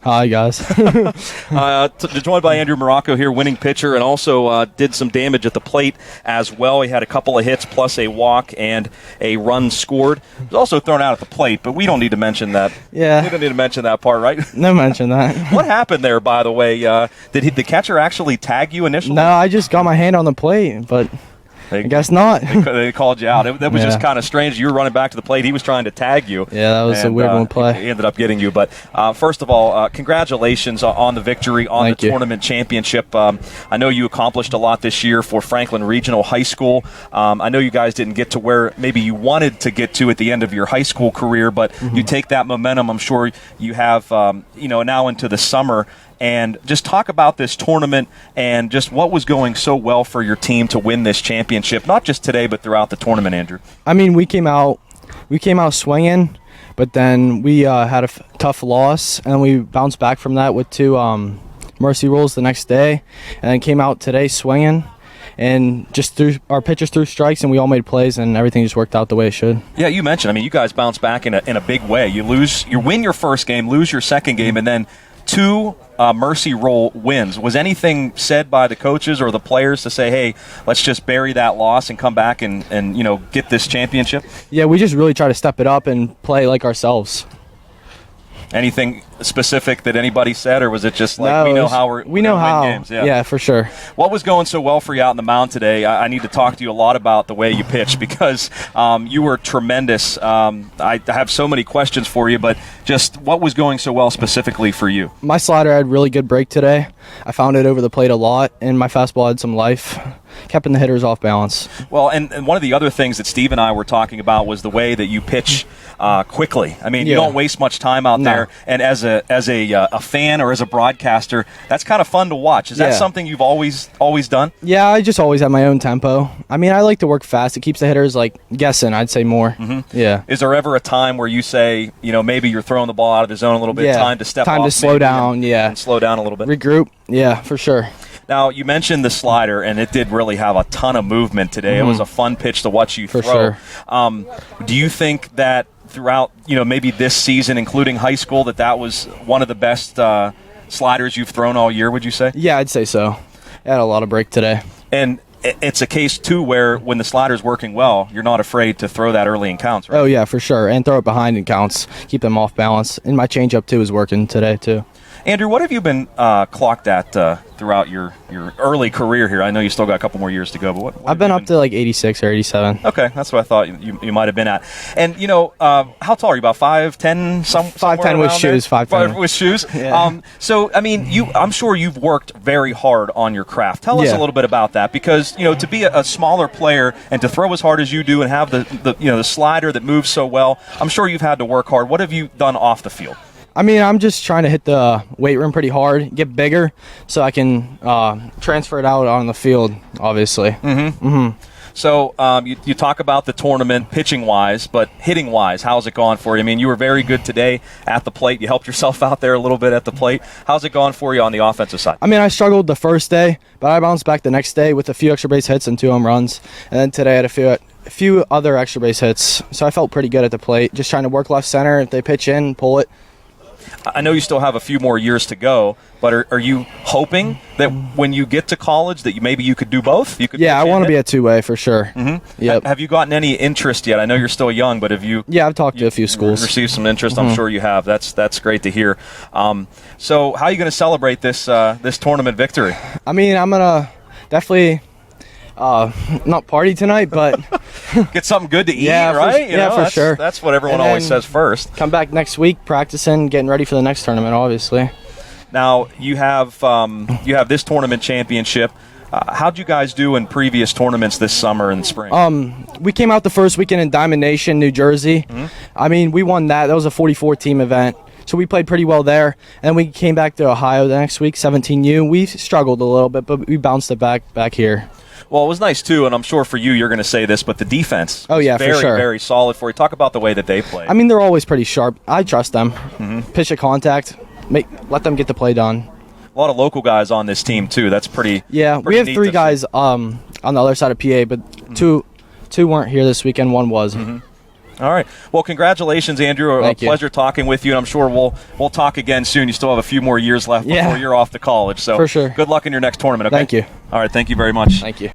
Hi, guys. Joined by Andrew Muraco here, winning pitcher, and also did some damage at the plate as well. He had a couple of hits plus a walk and a run scored. He was also thrown out at the plate, but we don't need to mention that. Yeah. We don't need to mention that part, right? No mention that. What happened there, by the way? Did the catcher actually tag you initially? No, I just got my hand on the plate, but I guess not. They called you out. That was just kind of strange. You were running back to the plate. He was trying to tag you. Yeah, that was a weird one play. He ended up getting you. But first of all, congratulations on the victory, on the tournament championship. I know you accomplished a lot this year for Franklin Regional High School. I know you guys didn't get to where maybe you wanted to get to at the end of your high school career, but you take that momentum. I'm sure you have now into the summer. And just talk about this tournament and just what was going so well for your team to win this championship, not just today but throughout the tournament, Andrew. I mean, we came out swinging, but then we had a tough loss, and we bounced back from that with 2 mercy rules the next day, and then came out today swinging. And just our pitchers threw strikes, and we all made plays, and everything just worked out the way it should. Yeah, you mentioned, I mean, you guys bounced back in a big way. You win your first game, lose your second game, and then 2 mercy roll wins. Was anything said by the coaches or the players to say, hey, let's just bury that loss and come back and get this championship? Yeah, we just really try to step it up and play like ourselves. Anything specific that anybody said, or was it just like we know how we're win games? Yeah, for sure. What was going so well for you out in the mound today? I need to talk to you a lot about the way you pitched because you were tremendous. I have so many questions for you, but just what was going so well specifically for you? My slider had really good break today. I found it over the plate a lot, and my fastball had some life, keeping the hitters off balance. Well, and one of the other things that Steve and I were talking about was the way that you pitch quickly. I mean, you don't waste much time out there, and as a fan or as a broadcaster, that's kind of fun to watch. Is that something you've always done? Yeah, I just always have my own tempo. I mean, I like to work fast. It keeps the hitters guessing, I'd say more. Mm-hmm. Yeah. Is there ever a time where you say, maybe you're throwing the ball out of the zone a little bit, time to step off, time to slow down, and slow down a little bit? Regroup, yeah, for sure. Now, you mentioned the slider, and it did really have a ton of movement today. Mm-hmm. It was a fun pitch to watch you throw. For sure. Do you think that throughout, maybe this season, including high school, that was one of the best sliders you've thrown all year, would you say? Yeah, I'd say so. I had a lot of break today. And it's a case, too, where when the slider's working well, you're not afraid to throw that early in counts, right? Oh, yeah, for sure. And throw it behind in counts. Keep them off balance. And my changeup, too, is working today, too. Andrew, what have you been clocked at throughout your early career here? I know you still got a couple more years to go, but what I've been up to 86 or 87. Okay, that's what I thought you might have been at. And how tall are you? About 5'10"? 5'10" with shoes. 5'10" with shoes. Yeah. So I mean, I'm sure you've worked very hard on your craft. Tell us a little bit about that, because to be a smaller player and to throw as hard as you do and have the slider that moves so well, I'm sure you've had to work hard. What have you done off the field? I mean, I'm just trying to hit the weight room pretty hard, get bigger, so I can transfer it out on the field, obviously. Mm-hmm. Mm-hmm. So you talk about the tournament pitching-wise, but hitting-wise, how's it gone for you? I mean, you were very good today at the plate. You helped yourself out there a little bit at the plate. How's it gone for you on the offensive side? I mean, I struggled the first day, but I bounced back the next day with a few extra base hits and 2 home runs. And then today I had a few other extra base hits, so I felt pretty good at the plate. Just trying to work left center. If they pitch in, pull it. I know you still have a few more years to go, but are you hoping that when you get to college that maybe you could do both? I want to be a two-way for sure. Mm-hmm. Yep. Have you gotten any interest yet? I know you're still young, but have you? Yeah, I've talked to a few schools. Received some interest. I'm sure you have. That's great to hear. So how are you going to celebrate this tournament victory? I mean, I'm gonna definitely not party tonight, but get something good to eat, right? For sure. That's what everyone always says first. Come back next week, practicing, getting ready for the next tournament, obviously. Now, you have this tournament championship. How'd you guys do in previous tournaments this summer and spring? We came out the first weekend in Diamond Nation, New Jersey. Mm-hmm. I mean, we won that. That was a 44-team event. So we played pretty well there. And we came back to Ohio the next week, 17U. We struggled a little bit, but we bounced it back here. Well, it was nice, too, and I'm sure for you, you're going to say this, but the defense was for sure. Very solid for you. Talk about the way that they play. I mean, they're always pretty sharp. I trust them. Mm-hmm. Pitch at contact, let them get the play done. A lot of local guys on this team, too. That's pretty we have 3 guys on the other side of PA, but two weren't here this weekend. One was. Mm-hmm. All right. Well, congratulations, Andrew. Thank you. Pleasure talking with you, and I'm sure we'll talk again soon. You still have a few more years left before you're off to college. So for sure. Good luck in your next tournament. Okay? Thank you. All right. Thank you very much. Thank you.